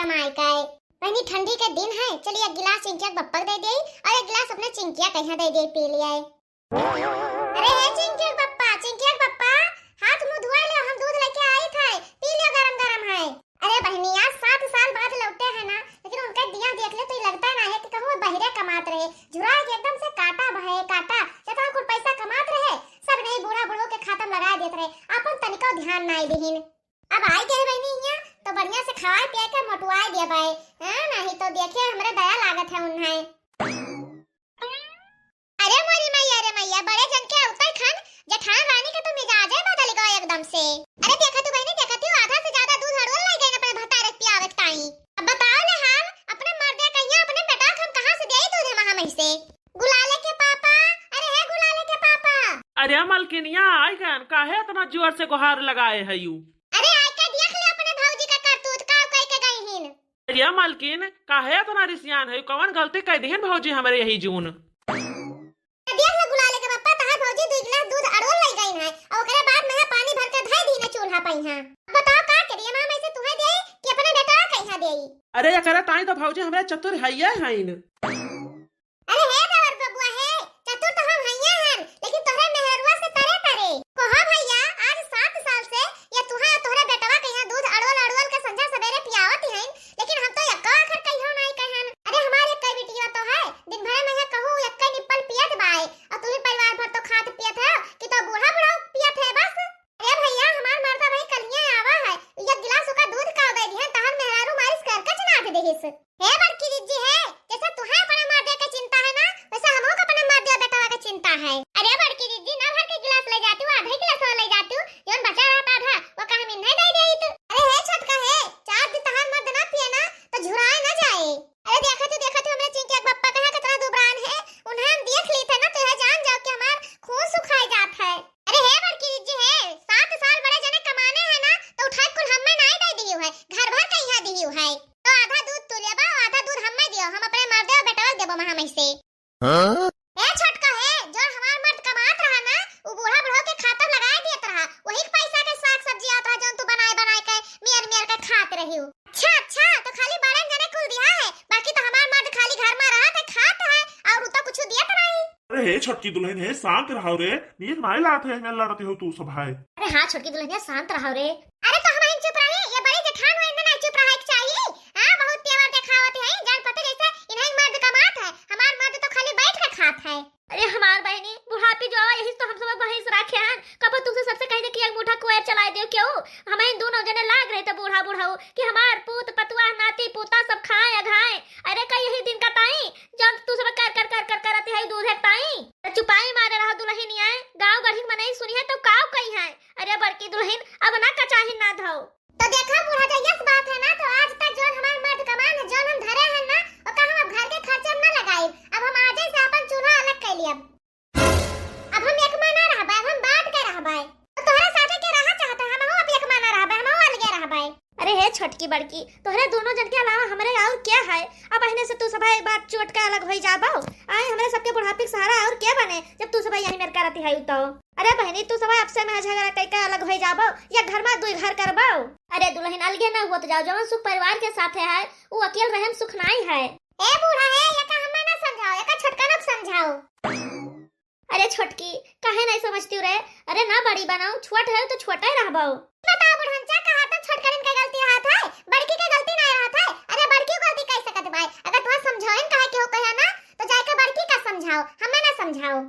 गरम आए का है। पहली ठंडी के दिन है, चलिए एक गिलास चिंकिया के पप्पा दे दे और एक गिलास अपने चिंकिया कहीं दे दे पी लिया है। अरे है चिंकिया के पप्पा हाथ मुंह धुआ ले, हम दूध लेके आए थे, पी लियो, गरम गरम है। अरे बहनिया 7 साल बाद लौटे हैं ना, लेकिन उनका दिया देख ले तो लगता ना है कि कहूँ बहिरे कमात रहे, झुरा के एकदम से काटा भये काटा, जता कुछ पैसा कमात रहे सब नहीं बूढ़ा बुढ़ो के खाता में लगा देत रहे, अपन तनिको ध्यान नहीं दिहिन। अब आई गए बहनी यहाँ तो बढ़िया से खवाए पिया के मोटवाए दिया भाई, हां नहीं तो देखिए हमरे दया लागत है उन्हें। अरे मोरी मैया बड़े जन के उतर खन जेठान रानी के तो मिजाज है बदल गया एकदम से। अरे देखा तू बहनी, देखा तू आधा से ज्यादा दूध हड़ोल ले गए अपने भतारे पियावे ताई। अब बताओ ले हम अपने मर्दे कहिया अपने बेटा हम कहां से देई दूध महा मही से? गुलाले के पापा, अरे है गुलाले के पापा। अरे मलकिनिया आई गन काहे इतना जोर से गुहार लगाए है यू? अरे आई के देख ले अपने भौजी का करतूत का कह के गई हिन। अरे मलकिन काहे इतना रिसियान है, कौन गलती कर दी है भौजी हमारे यही जून? देख ले गुलाले के पापा तहार भौजी 2 गिलास दूध अड़ोल ले गई है और ओकरे बाद में पानी भर के धई दी ना चूल्हा पे यहां। बताओ का करिए मां, मैं से तुहे देई कि अपने बेटा कहिया देई? अरे या करे ताई तो भौजी हमारे चतुर हैया हईन। अरे हे देवर बबुआ है, चतुर तो हम हैया हन, लेकिन तोहरे मेहरुआ से तरे तरे कोहा भैया आज 7 साल से या तुहा तोहरे बेटवा कहिया दूध अड़ोल के संझा सवेरे पियावत हन, लेकिन हम तो यक्का आखर कहियो नहीं कहन। अरे हमारे कई बिटिया तो है दिन भर में कहूं यक्का निप्पल पियत बाए और तू परिवार भर तो खात पियत है कि तो बूढ़ा पियत है बस। अरे भैया हमार मर्दा भाई कलिया आवा है, एक गिलास का दूध का दे दी है तहन मेहरारू मारिस करके चना देहिस। हे बड़की दीदी है, जैसे तुहे अपने मर्दे के चिंता है ना वैसे हमहू को अपने मर्दे बेटवा के चिंता है। अरे बड़की दीदी ना भर के गिलास ले जाती हूं, आधा गिलास और ले जाती हूं, योन बचा रहा आधा वो कहां में नहीं दे देई तो। अरे हे छोटका है, 4 दिन तहन मर्द ना पिए ना तो झुराए ना जाए। अरे देखा तू हमरे चिंकिया के पप्पा कहां कितना दुबरान है, उन्हें हम देख ली थे ना तो है जान जाओ कि हमार खून सुखाई जात है। अरे हे बड़की दीदी है, 7 साल बड़े जने कमाने हैं ना तो उठाई कुल हमें नहीं दे दियो है, घर भर कहिया दियो है, तो आधा दूध तू लेबा आधा दूध हमें दियो, हम अपने मर्दे और बेटवा देबो महा मही से। हां ए छोटका है, जो हमार मर्द कमात रहा ना वो बूढ़ा बुढ़ो के खाता लगा देत रहा, वही पैसा के साग सब्जी आता है जो तू बनाए के मियर के खात रही हो। अच्छा तो खाली बड़े जने कुल दिया है, बाकी तो हमार मर्द खाली घर में रहत है खात है और उता कुछ दियत नहीं। अरे हे छोटकी दुल्हन है, शांत रहो रे, नींद नहीं लात है, मैं लड़ती हो तू सब है। अरे हां छोटकी दुल्हन शांत रहो रे। अरे तो हम चुप रहे, ये बड़ी जेठान है ना चुप रहे के चाहिए। हां बहुत तेवर दिखावत है, जान पता जैसे इन्हें मर्द कमात है, हमार मर्द तो खाली बैठ के खात है। अरे हमार बहनी बुढ़ापी जो यही तो हम सब वहीं से रखे हैं, कब तुमसे सबसे कहने कि एक मुठा कोयर चला दियो क्यों? हमें दोनों जने लाग रहे थे बूढ़ा कि हमार पूत पतुआ नाती पोता सब खाए अघाए। अरे का यही दिन का ताई जब तू सब कर करती है दूध है ताई चुपाई मारे रहा दुल्हन आए गांव गढ़ी में नहीं सुनी है तो काव कही है। अरे बड़की दुल्हन अब ना कचाही ना धो तो देखा बूढ़ा जो यस बात है ना, तो आज तक जो हमार मर्द कमान है जो हम धरे हैं ना और का हम अब घर के खर्चे में ना लगाए, अब हम आज से अपन चूल्हा अलग कर लिया, अब हम एक महीना रहबे, अब हम बांट के रहबे, तो तोहरा साथे के रहा चाहता हम हो अब एक महीना रहबे, हम हो अलग रहबे। अरे हे छोटकी बड़की तोहरे दोनों जन के अलावा हमरे और क्या है? अब अहने से तू सब एक बार चोट के अलग होई जाबो, आए हमरे सबके बुढ़ापे के सहारा और क्या बने जब तू सब यही मेर करती है तो। अरे बहनी तू सब अब से में झगड़ा कई के अलग होई जाबो या घर में दुई घर करबो? अरे दुल्हन अलगे ना होत जाओ, जवन सुख परिवार के साथ है वो अकेले रहम सुख नहीं है। ए बूढ़ा है या का हमें ना समझाओ या का छोटका ना समझाओ। अरे छोटकी काहे नहीं समझती रे? अरे ना बड़ी बनाओ, छोट है तो छोटा ही रहबो। बताओ बुढ़नचा कहा तो छोटकन के गलती हाथ है, बड़की के गलती नहीं रहत है। अरे बड़की गलती कैसे सकत भाई? अगर तू समझाओन काहे के हो कहा ना तो जाके बड़की का समझाओ, हमें ना समझाओ।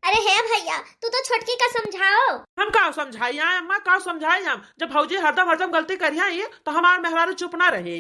अरे हे भैया तू तो छोटकी का समझाओ। हम का समझाई अम्मा, का समझाई हम? जब भौजी हरदम गलती करिया तो हमार मेहरारू चुप ना रहे।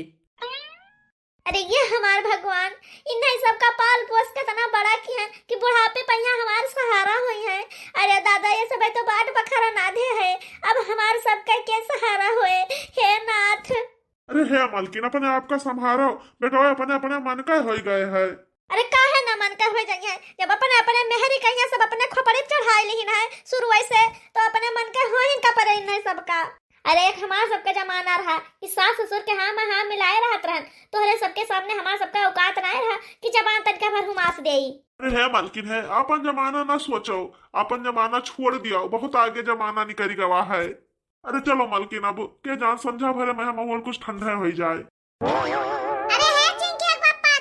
अरे ये हमार भगवान इन्हें सबका पाल पोस के तना बड़ा किया कि बुढ़ापे पहिया हमार सहारा हुई है। अरे दादा ये सब तो बाट बखारा नाधे है, अब हमार सबका क्या सहारा हुए हे नाथ। अरे हे मालकिन अपने आप का संभालो, बेटा अपने मन का हो गए है। अरे काहे ना मन का हो जाइए, जब अपने मेहरी कहिया सब अपने खोपड़ी चढ़ाई लिहिन है शुरू से तो अपने मन के हो ही का पर इन सबका। अरे एक हमार सबका जमाना रहा कि सास ससुर के हाँ में हाँ मिलाए रहत रहन, तोहरे सबके सामने हमार सबका औकात नहीं रहा कि जबान तनका भर हुमास देई। अरे है मालकिन है, अपन जमाना ना सोचो, अपन जमाना छोड़ दिया, बहुत आगे जमाना निकल गवा है। अरे चलो मालकिन अब के जान समझा भरे मैं माहौल कुछ ठंडा हो जाए। अरे हे चिंकिया के पप्पा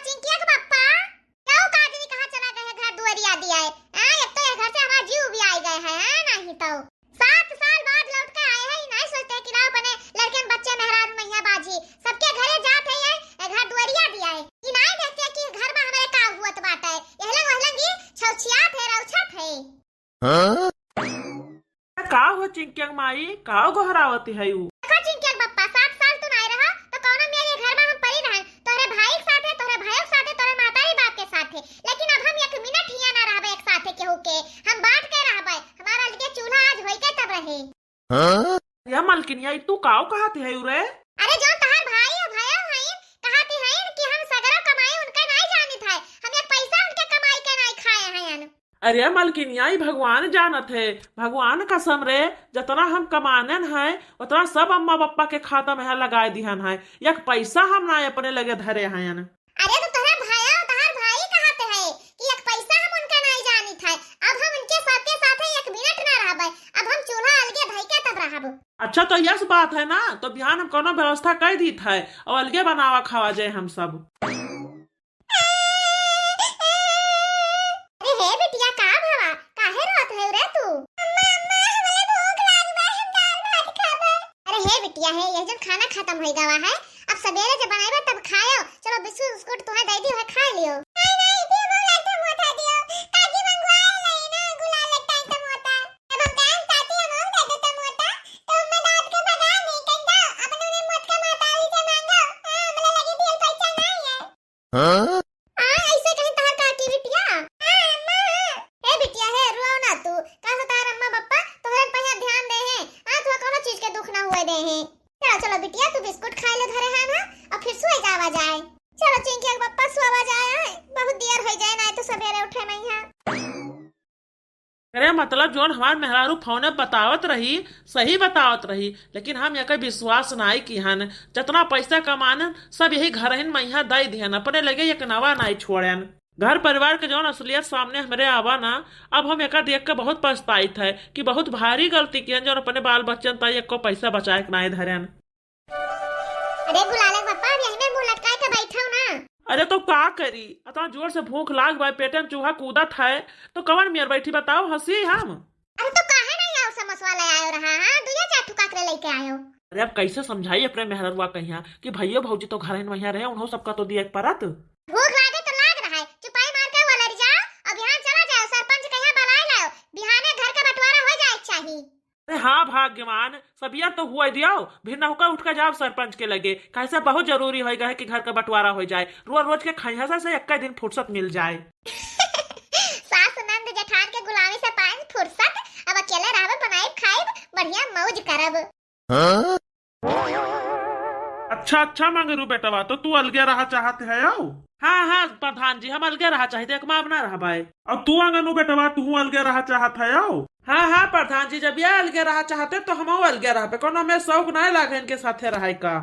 क्यों काजनी कहाँ चला गया है? घर दुआरिया दिया है। एक तो ये घर से हमारा जीव भी आ गए है नहीं तो 7 साल बाद लौट के आए हैं। नहीं सोचते कि राव बने लड़के बच्चे मेहरारू मैया बाजी सबके घरे जाते हैं। घर दुआरिया दिया है कि नहीं देखते कि घर में हमारे का हुआ बात है। यहलंग वहलंगी छौछियात है रौछत है। का हो चिंकिया माई का गोहरावती है यू? देखो चिंकिया के पप्पा 7 साल तू नहीं रहा तो कौनो मेरे घर में हम पड़ी रहे। तोरे भाई के साथ है, तोरे भाइयों के साथ है, तोरे मातारी बाप के साथ है। लेकिन अब हम 1 मिनट हिया ना रहबे एक साथ केहू के। हम बांट के रहबे। हमारा अलगे चूल्हा आज होई के तब रहे। या मालकिनिया तू काव कहती है यू रे? अरे जो तहार भाई और भाइयों हैं कहते हैं कि हम सगरा कमाई उनका नहीं जानित है। हम एक पैसा उनके कमाई के नहीं खाए हैं। अरे मालकिनिया भगवान जानत है। भगवान कसम रे जितना हम कमानन है उतना सब अम्मा पापा के खाता में लगाए दिहन है। एक पैसा हम ना अपने लगे धरे हैं। अरे तो तोरा भाई और तहार भाई कहते हैं कि एक पैसा हम उनका नहीं जानित है। अब हम उनके साथ 1 मिनट ना रहबे। अब हम चूल्हा अलगे धई के तब रहबो। अच्छा तो यस बात है ना, तो बिहान हम कोनो व्यवस्था कर दी है और अलगे बनावा खावा जाए हम सब। अरे हे बिटिया का भावा काहे रोत है रे तू? अम्मा हमरे भूख लाग बा हम दाल भात खाबे। अरे हे बिटिया है ये जब खाना खत्म होई गवा है अब सवेरे जब बनाइबे तब खायो। चलो बिस्कुट बिस्कुट तुम्हें दे दी है खा लियो। नहीं नहीं भी मोला तो मोटा दियो काजी मंगवा नहीं ना गुला लगता है तो मोटा। अब हम कान ताती हम दे देते मोटा तो मैं दांत के भगा नहीं कहता अपने ने मोट का माताली से मांगो। हमला लगी दिल पैसा नहीं है। ऐसे कहीं तार काटी बिटिया। अम्मा ए बिटिया है रो ना तू का तार अम्मा पापा तोहरे पे ध्यान दे हैं। तो कोनो चीज के दुख ना हुए दे हैं। चलो चलो बिटिया तू बिस्कुट खा ले धरे है ना और फिर सोए जावा जाए। चलो चिंकिया के पापा सोवा जाए बहुत देर हो जाए ना तो सवेरे उठे नहीं है। अरे मतलब जोन हमार मेहरारू फोने बतावत रही सही बतावत रही, लेकिन हम यहाँ विश्वास नहीं की हन। जितना पैसा कमानन सब यही घर हिन मैया दे दिहन अपने लगे एक नवा नहीं छोड़न। घर परिवार के जौन असलियत सामने हमारे आवा ना अब हम एक देख के बहुत पछताइत है कि बहुत भारी गलती कियन जो अपने बाल बच्चन तक एक को पैसा बचाए के नहीं धरन। अरे गुलाले पापा यही में मुंह लटकाए के बैठो ना। अरे तो का करी इतना जोर से भूख लाग भाई पेटे में चूहा कूदत है तो कवन मियर बैठी बताओ हंसी हम। अरे तो काहे नहीं आओ समोसा ले आयो रहा हां दुया चाटू काकरे लेके आयो। अरे अब कैसे समझाई अपने मेहररुआ कहिया कि भैया भौजी तो घर में रहे उन्हों सबका तो दिया परत। भूख लागे तो लाग रहा है चुपाई मार के वाला जाओ अब यहाँ चला जाओ सरपंच कहिया बुलाए लाओ बिहाने घर का बंटवारा हो जाए चाहिए। अरे हाँ भाग्यमान सबिया तो हुआ दियो फिर न होकर उठ कर जाओ सरपंच के लगे कैसे बहुत जरूरी होगा है कि घर का बंटवारा हो जाए। रोज रोज के खैसा से एक दिन फुर्सत मिल जाए। सास नंद जेठान के गुलामी से पाए फुर्सत अब अकेले रहबे बनाए खाए बढ़िया मौज करब। अच्छा अच्छा मंगरू बेटवा तो तू अलगे रहा चाहते है आओ। हाँ हाँ प्रधान जी हम अलगे रहा चाहते एक माप ना रहा भाई। अब तू अंगनू बेटवा तू अलगे रहा चाहत है आओ। हाँ हाँ प्रधान जी जब ये अलगे रहा चाहते तो हम अलगे रहा पे कोनो में शौक नहीं लागे इनके साथे रहे का।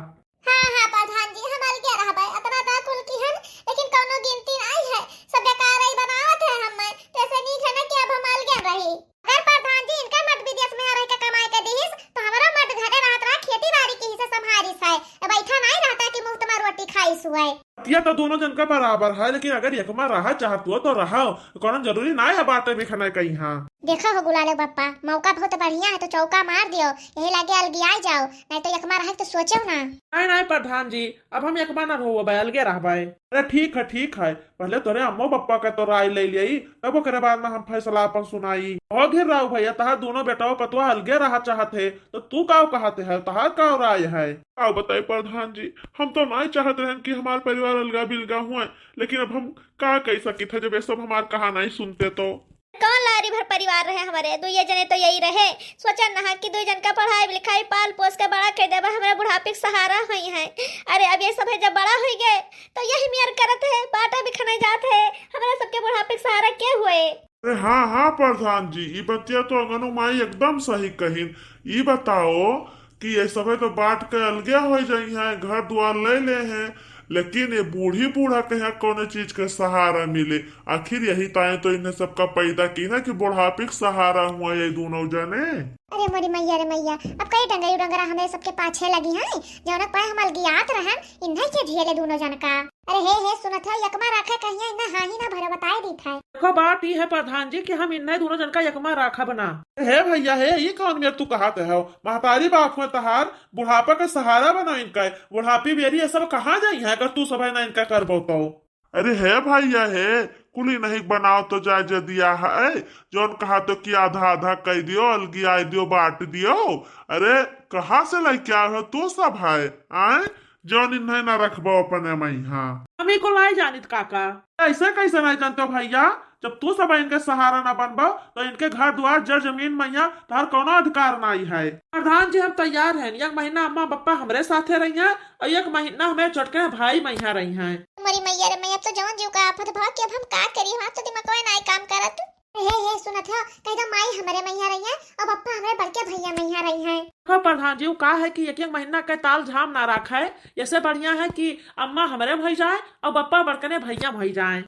हाँ हाँ प्रधान जी हम अलगे रहबे इतना दा कुल की हन लेकिन कोनो गिनती नहीं है सब बेकार ही बनावत है हम तो ऐसे नहीं है ना कि अब हम अलगे रही। अगर प्रधान जी इनका मत विदेश में रह के कमाई के दीस तो हमारा मत घरे रहत रहा खेती बाड़ी की हिस्सा संभारिस है बैठा नहीं रहता कि मुफ्त में रोटी खाइस हुआ। ये तो दोनों जन का बराबर है लेकिन अगर एक में रहा चाहत हो तो रहो कोनो जरूरी नहीं है बातें भी खाना कहीं। हाँ देखो हो गुलाले पप्पा मौका बहुत बढ़िया है तो चौका मार दियो यही लागे अलगिया जाओ नहीं तो एक बार है तो सोचो ना। नहीं नहीं प्रधान जी अब हम एक बार ना रहो अलगे रह भाई। अरे ठीक है पहले तोरे अम्मो पप्पा का तो राय ले लिया तब ओकरे बाद में हम फैसला अपन सुनाई। और घेर राव भैया तहार दोनों बेटाओ पतवा अलगे रहा चाहते तो तू काव कहते है तहार काव राय है। आओ बताइए प्रधान जी हम तो नहीं चाहते हैं कि हमारे परिवार अलगा बिलगा हुए लेकिन अब हम का कह सकी थे जब ये सब हमारे कहा नहीं सुनते तो। कौन लारी भर परिवार रहे हमारे दुए जने तो यही रहे सोचा ना कि 2 जन का पढ़ाई लिखाई पाल पोस के बड़ा कर देबा हमारे बुढ़ापे के सहारा हुई है। अरे अब ये सब है जब बड़ा हो गए तो यही मेयर करत है बाटा भी खाने जाते है हमारे सबके बुढ़ापे के सहारा के हुए। अरे हाँ प्रधान जी ये बतिया तो अंगनू माई एकदम सही कही। ये बताओ कि ये सब तो बांट के अलगे हो जाई है घर द्वार ले ले हैं लेकिन ये बूढ़ी बूढ़ा के यहाँ कौन चीज के सहारा मिले। आखिर यही ताए तो इन्हें सबका पैदा की ना कि बुढ़ापे का सहारा हुआ ये दोनों जने। अरे मोरी मैया रे मैया, अब कई डंगरी डंगरा हमें सबके पाछे लगी हैं जौनक पर हम अलगियात रहन इन्हीं के झेले दोनों जन का। अरे हे सुनत है यकमा राखा कहिया इन्हें हाँ ही ना भरे बताए दी था। देखो बात ये है प्रधान जी कि हम इन्हें दोनों जन का यकमा राखा बना। हे भैया हे ये कौन मेरे तू कहा हो महतारी बाप में तहार बुढ़ापा का सहारा बना इनका। बुढ़ापी बेरी ये सब कहाँ जाई है अगर तू सब है ना इनका कर तो। अरे है भैया है कुली नहीं बनाओ तो जायज दिया है जौन कहा तो कि आधा आधा कह दियो अलगिया दियो बांट दियो। अरे कहाँ से लेके आओ तू सब है आए जौन इन्हें ना रखबो अपने में। हाँ हमी को लाई जानित काका। ऐसे कैसे नहीं जानते हो भैया, जब तू सब इनके सहारा ना बनबो तो इनके घर द्वार जर जमीन मैया तार कोनो अधिकार नहीं है। प्रधान जी हम तैयार हैं, एक महीना अम्मा पप्पा हमरे साथे रही हैं और एक महीना हमें चटके भाई मैया रही हैं। मोरी मैया रे मैया, अब तो जवन जीव का आफत भाग के अब हम का करी, हम तो दिमाग कोई नहीं काम करत। हे सुनत है कहीं तो माई हमारे मैया रही है और पप्पा हमारे बड़के भैया मैया रही हैं। हाँ प्रधान जी का है कि एक एक महीना के ताल झाम ना रखा है, ऐसे बढ़िया है कि अम्मा हमारे भई जाए और पप्पा बड़कने भैया भई जाए।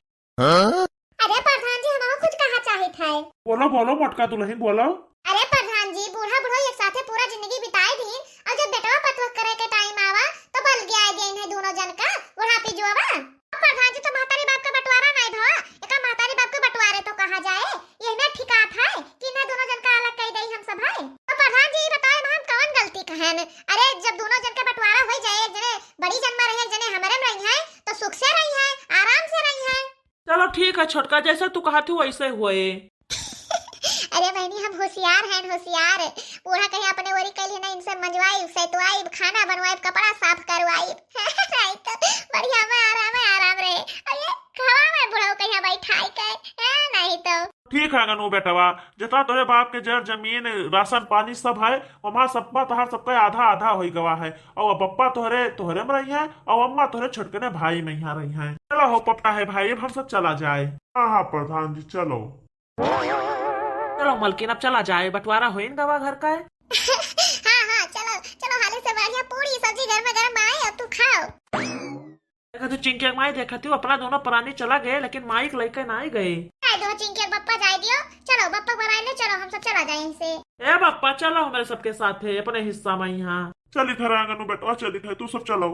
अरे प्रधान जी हम कुछ कहा चाहे थे। बोलो बोलो मोटका दुल्हन बोलो। अरे प्रधान जी बूढ़ा बूढ़ा एक साथे पूरा जिंदगी बिताए दी और जब बेटवा पतवा करे के टाइम आवा तो बल गया दे इन्हें दोनों जन का बुढ़ापी जुआवा। प्रधान जी तो महतारी बाप का बंटवारा नहीं भवा, एका महतारी बाप के बंटवारे तो कहा जाए ये में ठिकात है कि इन्हें दोनों जन का अलग कह दई हम सब है। तो प्रधान जी बताए हम कौन गलती कहन। अरे जब दोनों जन का बंटवारा हो जाए, एक जने बड़ी जन में रही जने हमारे में रही है तो सुख से रही है आराम से रही है। चलो ठीक है छोटका, जैसा तू कहा थी वैसे हुए। अरे बहनी हम होशियार हैं होशियार। बूढ़ा कहीं अपने वरी कल ना इनसे मंजवाई सैतवाई खाना बनवाई कपड़ा साफ करवाई तो बढ़िया में आराम रहे। अरे खवा में बूढ़ा कहीं बैठाई के नहीं तो ठीक है गनु बेटवा, जितना तोरे बाप के जर जमीन राशन पानी सब है वहाँ सबका तोहर सबका आधा आधा हो गवा है और पप्पा तोहरे तोहरे में रही है और अम्मा तोहरे छोटकने भाई में यहाँ रही है। चलो हो पप्पा है भाई अब हम सब चला जाए। हाँ प्रधान जी चलो। चलो मलकिन अब चला जाए, बंटवारा हो इन गवा घर का है। हाँ चलो चलो हाले से बढ़िया पूरी सब्जी घर में गरम बनाई और तू खाओ। देखा तू चिंके माई देखा थी अपना दोनों प्राणी चला गए लेकिन माइक लेकर ना ही गए। दो चिंके बप्पा जाए दियो, चलो बप्पा बनाए ले, चलो हम सब चला जाए यहीं से। ए बप्पा चलो हमारे सबके साथ है अपने गनु में यहाँ। चल इधर आंगनू बेटवा चल इधर तू सब चलो।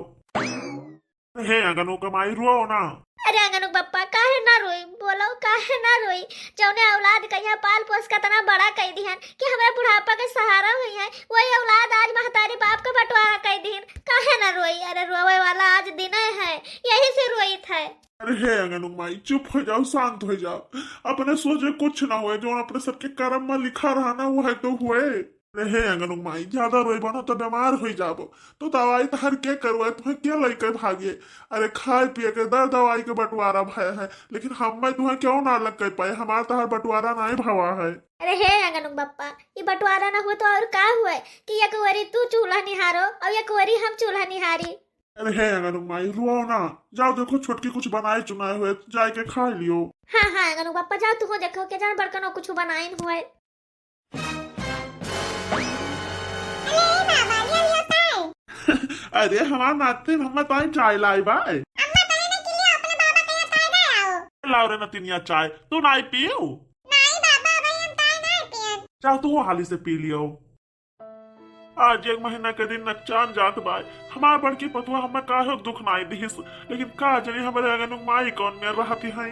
हे आंगनू कमाई रो ना। अरे अंगनू बप्पा काहे ना रोई, बोलो काहे ना रोई। जौने औलाद कहिया पाल पोस का तना बड़ा कह दिहन कि हमारे बुढ़ापा के सहारा हुई है, वही औलाद आज महतारी बाप का बंटवारा कह दिहन, काहे ना रोई। अरे रोवे वाला आज दिन है, यही से रोई था। अरे हे अंगनू माई चुप हो जाओ शांत हो जाओ, अपने सोचे कुछ ना हुए जो अपने सबके कर्म में लिखा रहना वो है तो हुए। अरे हे अंगनू माई ज्यादा रोई बनो तो बीमार हो जाबो तो दवाई तो हर क्या करवाए तुम्हें क्या लेकर भागे। अरे खाए पिए के दर दवाई के बंटवारा भय है लेकिन हम में तुम्हें क्यों ना लग कर पाए, हमारा तो हर बंटवारा नहीं भवा है। अरे हे अंगनू बप्पा ये बंटवारा ना हुआ तो और का हुआ कि एक वरी तू चूल्हा निहारो और एक वरी हम चूल्हा निहारी। अरे हे अंगनू माई रो ना, जाओ देखो छोटकी कुछ बनाए चुनाए हुए जाए के खा लियो। हाँ अंगनू बप्पा जाओ तू देखो के जान बड़कनो कुछ बनाए हुए। अरे हमारा नाते मम्मा तो चाय लाई बाय लाओ रे नतिनिया चाय तू नहीं पियो। जाओ तू हाली से पी लियो। आज एक महीना के दिन नचान जात बाय हमार बड़की पतुआ हमें काहे दुख नाई दिस लेकिन का जनी हमारे अगन माई कौन में रहती है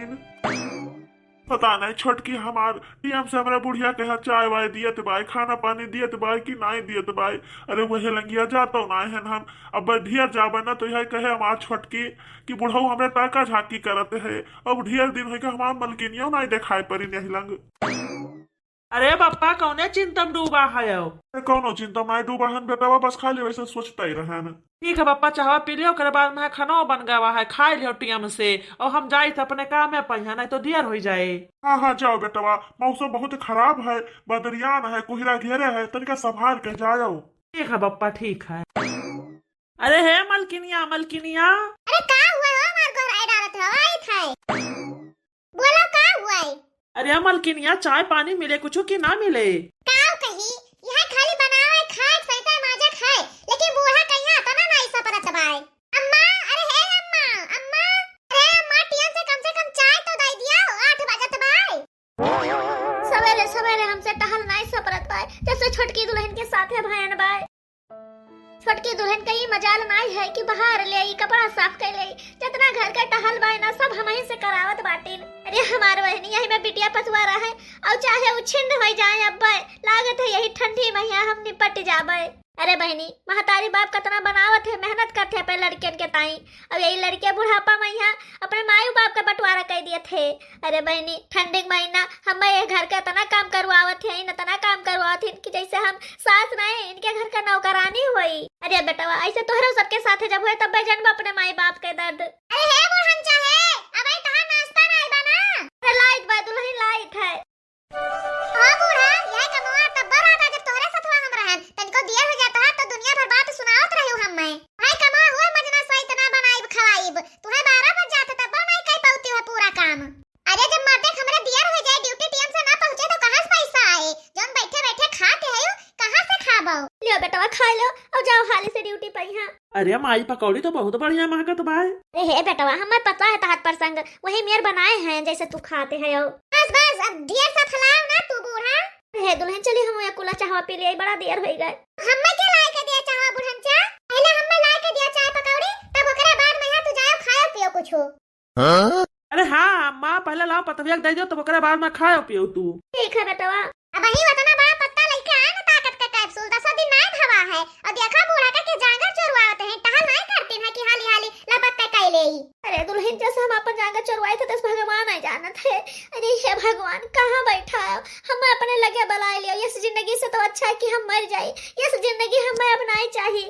पता नहीं। छोटकी हमार टीएम से हमारे बुढ़िया के चाय वाय दियत बाय खाना पानी दियत बाय कि नहीं दियत बाय। अरे वही लंगिया जाता ना है हम अब ढेर जाबे ना तो यह कहे हमार छोटकी कि बुढ़ऊ हमारे टाका झाकी करते है अब ढेर दिन हो हमार मलकिनियों नहीं दिखाई पड़ी नहीं लंग। अरे बप्पा कौने चिंता में डूबा है? कौनो चिंता में डूबा है बेटा बस खाली वैसे सोचता ही रहे न। ठीक है बप्पा चाहवा पी लियो करे बाद में खाना बन गया है खा लियो टीएम से और हम जाए थे अपने काम में पहिया नहीं तो देर हो जाए। हाँ जाओ बेटवा मौसम बहुत खराब है बदरियान है कोहरा घेरे है तनिका संभाल के जाओ। ठीक है बप्पा ठीक है। अरे हे मलकिनिया मलकिनिया। अरे का हुआ हमार घर आए डालत हवाई था बोलो का हुआ। अरे मलकिनिया चाय पानी मिले कुछ की ना मिले काव कही यहां खाली बनावे खाए सैता माजा खाए लेकिन बूढ़ा कहिया तना नहीं सपरत बाय। अम्मा अरे हे अम्मा भयन बाय। छोटकी दुल्हन का ये मजाल नाई है कि बाहर ले आई कपड़ा साफ कर ले, जितना घर का टहल बाय ना सब हम ही से करावत बाटिन। अरे हमार बहनी यही में बिटिया पतवा रहा है और चाहे वो छिंड हो जाए अब्बे, लागत है यही ठंडी मैया हम निपट जाबे। अरे बहनी महतारी बाप कतना बनावत है, मेहनत करते है अपने लड़के के ताई, अब यही लड़के बुढ़ापा मैया अपने मायू बाप का बंटवारा कर दिए थे। अरे बहनी ठंडी महीना हम ये घर का इतना काम करवावत है, इतना काम करवावत है कि जैसे हम सास नहीं इनके घर का नौकरानी हुई। अरे बेटवा ऐसे तोहरा सबके साथ जब हुए तब जन्म अपने माई बाप के दर्द। अरे हे बुढ़न चाहे अब तहां नाश्ता नहीं बना। अरे लाइट बा दुल्हन लाइट है। हां बूढ़ा यह कमवा तब बरात जब तोहरे साथवा हम रहन तनको दिया हो जाता है तो दुनिया भर बात सुनावत रही हूं हम मैं। भाई कमा हुआ मजना सही तना बनाई खवाईब तुम्हें 12 बज जाते तब नहीं कई पाती है पूरा काम। अरे जब मर्दे हमरे दिया हो जाए ड्यूटी टाइम से ना पहुंचे तो कहां से पैसा आए, जोन बैठे बैठे खाते है कहां से खाबो। लियो बेटवा खा लो और जाओ हाली से ड्यूटी पे। हां अरे माई पकौड़ी तो बहुत बढ़िया महकत भाई। अरे हे बेटवा हमें पता है तहत प्रसंग वही मेयर बनाए हैं जैसे तू खाते है। बस बस अब ढेर सा फलाओ ना तू बूढ़ा। हे दुल्हन चली हम एक कुला चाहवा पी लिए, बड़ा देर हो गए। हमें क्या लाए के दिया चाहवा बुढ़न चा, पहले हमें लाए के दिया चाय पकौड़ी तब ओकरे बाद में तू जाओ खाओ पियो कुछ हो। अरे हाँ माँ पहले लाओ पतविया दे दो तो ओकरे बाद में खाओ पियो तू। ठीक है बेटवा। अब ही वतना बड़ा पत्ता लेके आए ना ताकत का कैप्सूल 10 दिन नहीं हवा है और देखा बूढ़ा का के जांगर चोरवाते हैं टहल नहीं करते हैं कि हाली हाली लपत्ते कैले ही। अरे दुल्हन जैसे हम अपन जांगर चोरवाए थे तो भगवान नहीं जानत है। अरे हे भगवान कहाँ बैठा है, हम अपने लगे बुला लियो। इस जिंदगी से तो अच्छा है कि हम मर जाए, इस जिंदगी हमें अपनाई चाहिए।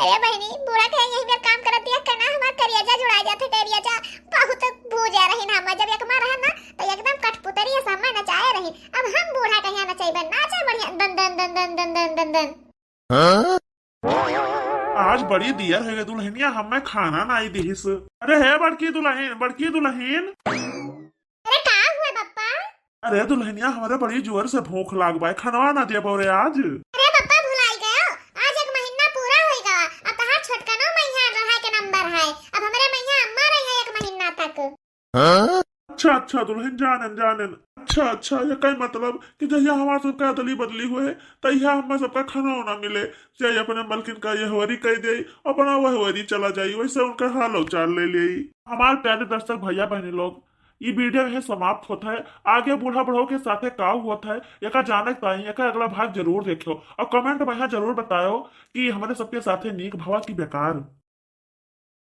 अरे बहनी बुरा कहे यही मेरा काम करत दिया करना हमार करियाजा जुड़ा जाते करियाजा बहुत भूजा रही ना। हम जब एक मार रहा ना तो एकदम कठपुतरी है समय नचाए रही। अब हम बूढ़ा कहिया नचाइबे नाचे बढ़िया दन दन दन दन दन दन दन दन। आज बड़ी दियर है दुल्हनिया हमें खाना नहीं दिहिस। अरे है बड़की दुल्हन बड़की दुल्हन। अरे का हुए बप्पा? अरे दुल्हनिया हमारे बड़ी जोर से भूख लाग बाय खानवा ना दिया बोरे आज। अरे बप्पा भुलाई गयो आज एक महीना पूरा होई गवा अब तहार छोटकनो महीना रहा के नंबर है। अब हमरे महीना अम्मा रही है 1 महीना तक। अच्छा अच्छा दुल्हन जानन जानन। अच्छा अच्छा ये कई मतलब कि जहिया हमारे सबका अदली बदली हुए तहिया हमें सबका खाना होना मिले, चाहे अपने मलकिन का यह हवरी कह दे अपना वह हवरी चला जाये, वैसे उनका हाल उचार ले ले। हमारे प्यारे दर्शक भैया बहनी लोग ये वीडियो यह समाप्त होता है। आगे बूढ़ा बढ़ो के साथे का होता है यका जानक ताई यका अगला भाग जरूर देखो और कमेंट में यहाँ जरूर बताओ कि हमारे सबके साथे नीक भवा की बेकार।